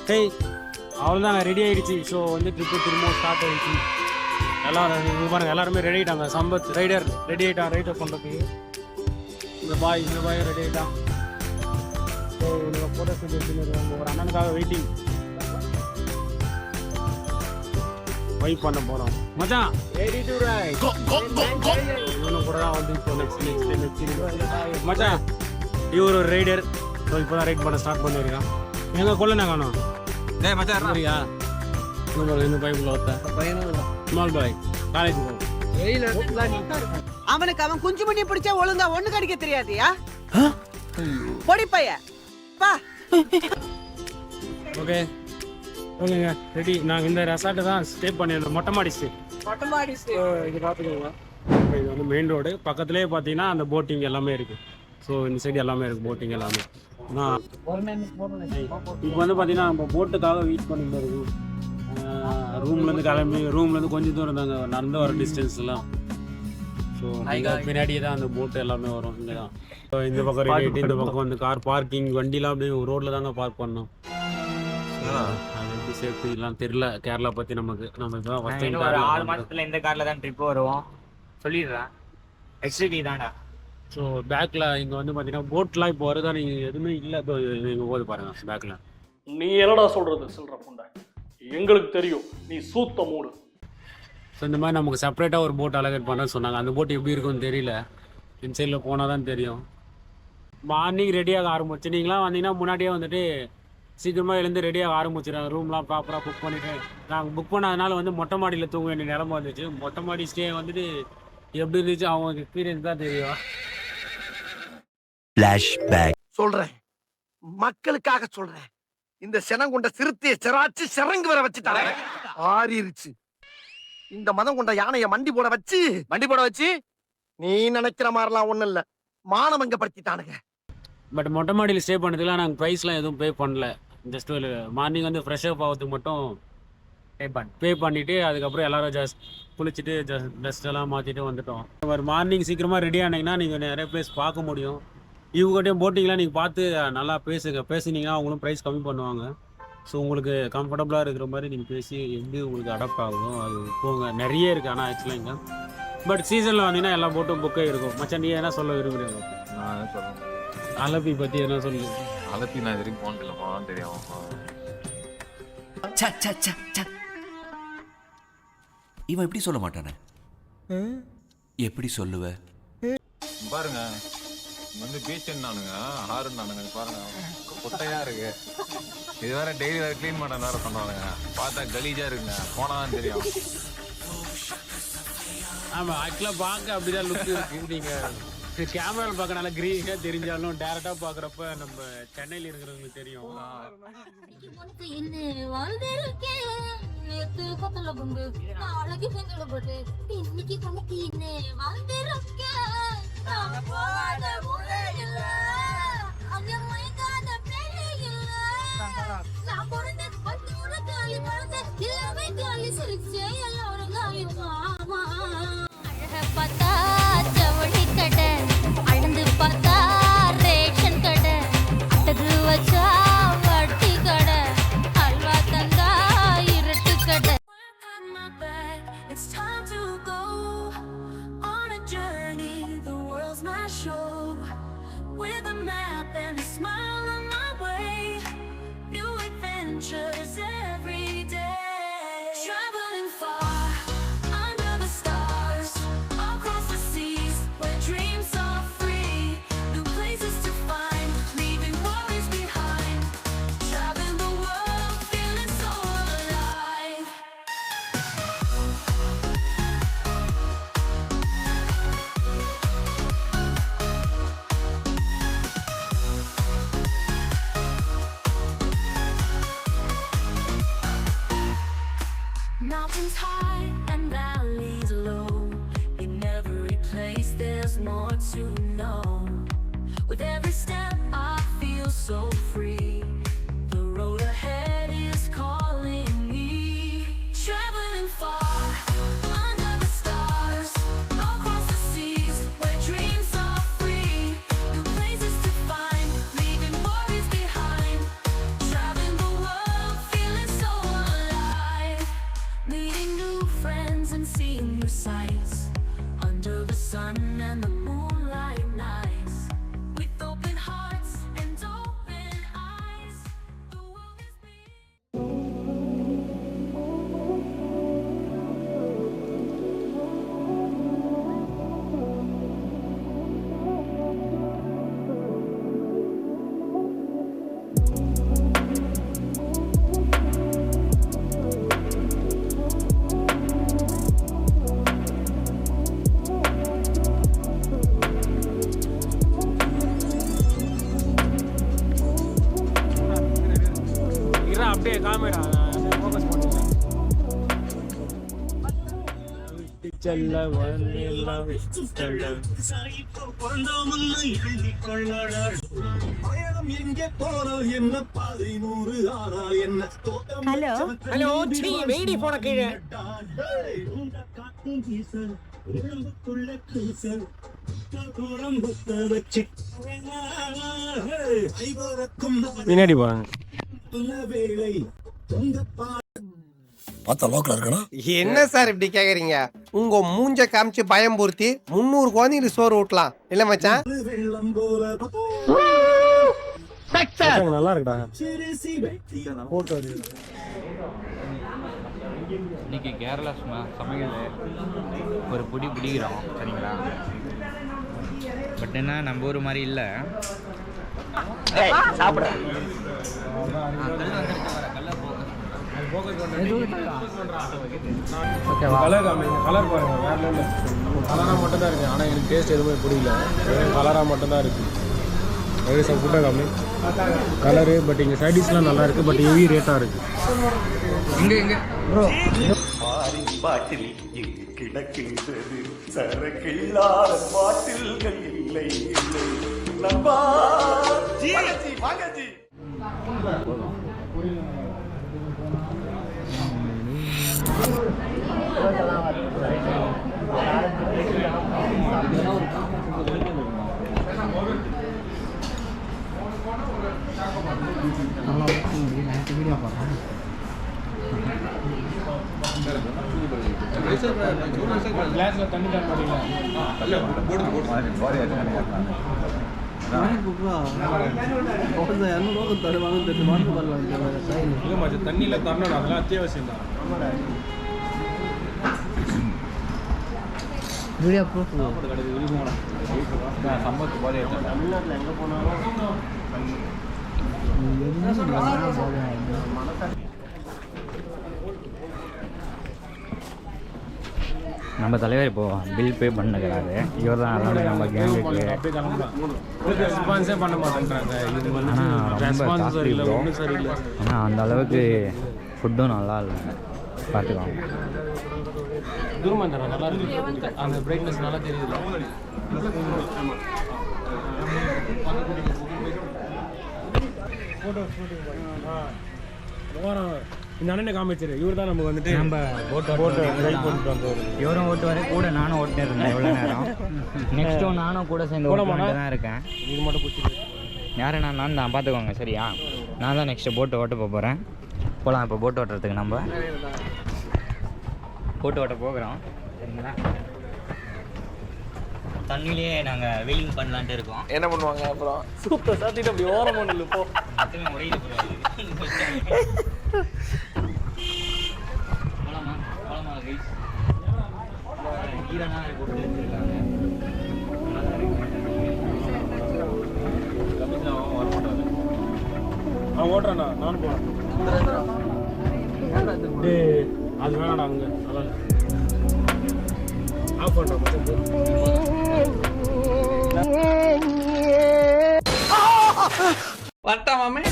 டேய் அவ்வளோதாங்க ரெடி ஆகிடுச்சு. ஸோ வந்து ட்ரிப்பு திரும்ப ஸ்டார்ட் ஆகிடுச்சு. எல்லோரும் பாருங்கள், எல்லாருமே ரெடி ஆகிட்டாங்க. சம்பத் ரைடர் ரெடி ஆகிட்டான் ரைடர் பண்ணுறதுக்கு. இந்த பாய் ரெடி ஆகிட்டான். ஸோ இவங்க ஃபோட்டோ ஷூட் எடுத்துன்னு ஒரு அண்ணனுக்காக வெயிட்டிங் வைப் பண்ண போகிறோம். மச்சான் இவனு கூட தான் வந்து இப்போ நெக்ஸ்ட் மச்சான் இவர் ஒரு ரைடர். ஸோ இப்போ தான் ரைட் பண்ண ஸ்டார்ட் பண்ணியிருக்கான். எங்கள் கொள்ள நான் காணும் சரியா இந்த பைப்புல ஸ்மால் பாய் காலேஜ் அவனுக்கு அவன் குஞ்சு மணி பிடிச்சா ஒழுங்கா ஒண்ணு கடிக்க தெரியாதியா பொடி பைய பா. ஓகேங்க ரெடி. நாங்கள் இந்த ரெசார்ட்டை தான் ஸ்டே பண்ணியிருந்தோம். மொட்டை மாடி ஸ்டே. இது பார்த்துக்கோங்க. இது வந்து மெயின் ரோடு பக்கத்துலேயே பார்த்தீங்கன்னா அந்த போட்டிங் எல்லாமே இருக்குது. ஸோ இந்த சைடு எல்லாமே இருக்குது போட்டிங் எல்லாமே. இப்போ வந்து பார்த்தீங்கன்னா நம்ம போட்டுக்காக வெயிட் பண்ணிட்டு இருக்கோம். ரூம்லேருந்து கொஞ்சம் தூரம் தாங்க நடந்து வர டிஸ்டன்ஸ்லாம். ஸோ பின்னாடியே தான் அந்த போட்டு எல்லாமே வரும். இங்கே தான். ஸோ இந்த பக்கம் ரெடி. இந்த பக்கம் வந்து கார் பார்க்கிங் வண்டிலாம் அப்படியே ரோட்டில் தாங்க பார்க் பண்ணோம். அது எப்படி சேஃப்டி எல்லாம் தெரியல கேரளா பற்றி நமக்கு. நம்ம இப்போ ஃபஸ்ட் டைம் 6 மாதத்தில் இந்த காரில் தான் ட்ரிப் வருவோம் சொல்லிடுறேன். எக்ஸ்ட்ரீ தானே. ஸோ பேக்கில் இங்கே வந்து பார்த்தீங்கன்னா போட்லாம் இப்போ வருதா நீங்கள் எதுவுமே இல்லை. நீங்கள் போது பாருங்கள் பேக்கில். நீ என்னடா சொல்கிறது சொல்கிற புண்டை, எங்களுக்கு தெரியும் நீ சூத்த மூடு. ஸோ இந்த மாதிரி நமக்கு செப்பரேட்டாக ஒரு போட் அலகேட் பண்ணுறேன்னு சொன்னாங்க. அந்த போட் எப்படி இருக்குன்னு தெரியல. இந்த சைடில் போனால் தான் தெரியும். மார்னிங் ரெடியாக ஆரம்பிச்சு நீங்களாம் வந்தீங்கன்னா முன்னாடியே வந்துட்டு சீக்கிரமாக எழுந்து ரெடியாக ஆரம்பிச்சிடுறாங்க. ரூம்லாம் ப்ராப்பராக புக் பண்ணிவிட்டு நாங்கள் புக் பண்ணாதனால வந்து மொட்டை மாடியில் தூங்க வேண்டிய நிலமை வந்துச்சு. மொட்டை மாடி ஸ்டே வந்துட்டு எப்படி இருந்துச்சு அவங்க எக்ஸ்பீரியன்ஸ் தான் தெரியும். சொல்றேன் மக்களுக்காக சொல்றேன். இந்த செனம் கொண்ட சிறுத்தையை சிராச்சு சிறங்கு வர வச்சுட்டாங்க. ஆறிருச்சு. இந்த மதம் கொண்ட யானைய மண்டி போட வச்சு நீ நினைக்கிற மாதிரிலாம் ஒண்ணும் இல்ல மானமங்கப்படுத்திட்டானுங்க. பட் மொட்டை மாடியில் ஸ்டே பண்ணதுக்குலாம் நாங்கள் ப்ரைஸ்லாம் எதுவும் பே பண்ணல. ஜஸ்ட் மார்னிங் வந்து ஃப்ரெஷ்ஷப் ஆகிறதுக்கு மட்டும் பே பண்ணிவிட்டு அதுக்கப்புறம் எல்லோரும் குளிச்சுட்டு ட்ரெஸ்டெல்லாம் மாற்றிட்டு வந்துட்டோம். ஒரு மார்னிங் சீக்கிரமாக ரெடி ஆனீங்கன்னா நீங்கள் நிறைய பிளேஸ் பார்க்க முடியும். இவங்ககிட்டையும் போட்டிங்கெலாம் நீங்கள் பார்த்து நல்லா பேசுனீங்கன்னா அவங்களும் ப்ரைஸ் கம்மி பண்ணுவாங்க. ஸோ உங்களுக்கு கம்ஃபர்டபுளாக இருக்கிற மாதிரி நீங்கள் பேசி எப்படி உங்களுக்கு அடாப்ட் ஆகும் அது போங்க. நிறைய இருக்குது ஆனால் ஆக்சுவலாக இங்கே. பட் சீசனில் வந்தீங்கன்னா எல்லா போட்டும் புக்கே இருக்கும். மச்சான் நீ என்ன சொல்ல விரும்புகிறீங்க? நான் சொல்லுவேன் அலப்பி பற்றி என்ன சொல்லு. அலப்பி நான் எதிர்க்கு போனதில்லம்மா தெரியும். இவன் எப்படி சொல்ல மாட்டானே, எப்படி சொல்லுவ பாருங்க வந்து பீச் நானுங்க ஆறுனானுங்க பாருங்க குட்டையா இருக்கு. இது வேற டெய்லி வேற கிளீன் பண்ண வேற பண்றானுங்க. பார்த்தா கலீஜா இருக்குங்க. போனாதான் தெரியும். ஆமாம் ஆக்சுவலாக பார்க்க அப்படிதான் லுக் இருக்குது. நீங்கள் கேமராவில் பார்க்க நல்லா கிரீனாக தெரிஞ்சாலும் டேரெக்டாக பார்க்குறப்ப நம்ம சென்னையில் இருக்கிறவங்களுக்கு தெரியும். பார்த்தா ஜவுளி கடை, அழந்து பார்த்தா ரேஷன் கடை, அட்டகு வச்சா வட்டி கடை, அல்வா தந்தா இருட்டு கடை. It's time to go on a journey, the world's my show, with a map and a smile on my way, new adventures every day, traveling far. Mountains high and valleys low, in every place there's more to know. With every step I feel so free, the road ahead is calling me. Traveling far under the stars, across the seas where dreams are free, new places to find, leaving worries behind, traveling the world அப்படியே காமிடா focus பண்ணுங்க செல்ல வந்தெல்லாம் செல்ல hello hello சீ வெயிடி போன கீழே பின்னாடி போறாங்க என்ன sir இப்படி கேக்குறீங்க? உங்க மூஞ்ச காமிச்சு பயம்பூர்த்தி 300 குழந்தைங்களுக்கு சோறு ஊட்டலாம் இல்ல மச்சான்? நல்லா இருக்குடா இன்னைக்கு கேரளா சமையல் ஒரு பிடி பிடிக்கிறோம் சரிங்களா. பட் என்ன நம்ம ஊர் மாதிரி இல்லை. கலர் கலர் பாருங்க வேற லெவலில் கலராக மட்டும் தான் இருக்குது. ஆனால் எனக்கு டேஸ்ட் எதுவுமே பிடிக்கல, கலராக மட்டும் தான் இருக்குது. அது ஃபுட்டாக கம்மி கலரு. பட் இங்கே சைடிஷ்லாம் நல்லா இருக்குது, பட் ஹெவி ரேட்டாக இருக்குது. இங்கே ப்ரோ பாட்டில் இங்கு கிடக்கின்றது, சரக்கில்லாத பாட்டில்கள் இல்லை இல்லை நண்பா. வாங்கஜி கிளாஸ்ல தண்ணி தான் தண்ணியில் தரணும், அதெல்லாம் அத்தியாவசியம் தான். சம்பத்து போதே தமிழ்நாட்டில் எங்கே போனாலும் நம்ம தலைவர் இப்போ பில் பே பண்ணுறாரு. இவர் தான் நம்ம கேங்குக்கு ரெஸ்பான்ஸே பண்ண மாட்டேங்கிறாங்க. இது வந்து ரொம்ப ரெஸ்பான்ஸ் சரியில்லை, ஒன்றும் சரியில்லை. ஆனால் அந்த அளவுக்கு ஃபுட்டும் நல்லா இல்லை, பார்த்துக்கோங்க. துருமந்தரம் நல்லா இருக்கு, அந்த பிரைட்னஸ் நல்லா தெரியுது. இந்த அண்ணனை காமிச்சிரு, இவர் தான் நமக்கு வந்துட்டு நம்ம போட்டு போட்டு வந்தவர். இவரும் ஓட்டுவார், கூட நானும் ஓட்டுனே இருந்தேன் எவ்வளோ நேரம். நெக்ஸ்ட்டும் நானும் கூட சேர்ந்து ஓட்டு தான் இருக்கேன். இது மட்டும் பிடிச்சிருக்கு. யாரு நான் தான் பார்த்துக்கோங்க சரியா. நான் தான் நெக்ஸ்ட்டு போட்டு ஓட்ட போகிறேன். போகலாம் இப்போ போட்டு ஓட்டுறதுக்கு. நம்ம போட்டு ஓட்ட போகிறோம் சரிங்களா. தண்ணியிலேயே நாங்கள் வீலிங் பண்ணலான்ட்டு இருக்கோம். என்ன பண்ணுவாங்க அப்புறம்? சூப்பர் சாத்திட்டு அப்படி ஓரம் ஒன்று போ. மொத்தமே உடையிட்டு போகலாமா போகலாமா கைஸ். ஈரனா போட்டு வச்சுருக்காங்க. அவன் ஓட்டுறாண்ணா, நானும் போகிறேன். அது வேணாடா, அங்கே அதான் ஆஃப் பண்ணுறோம். வரட்டா மாமே.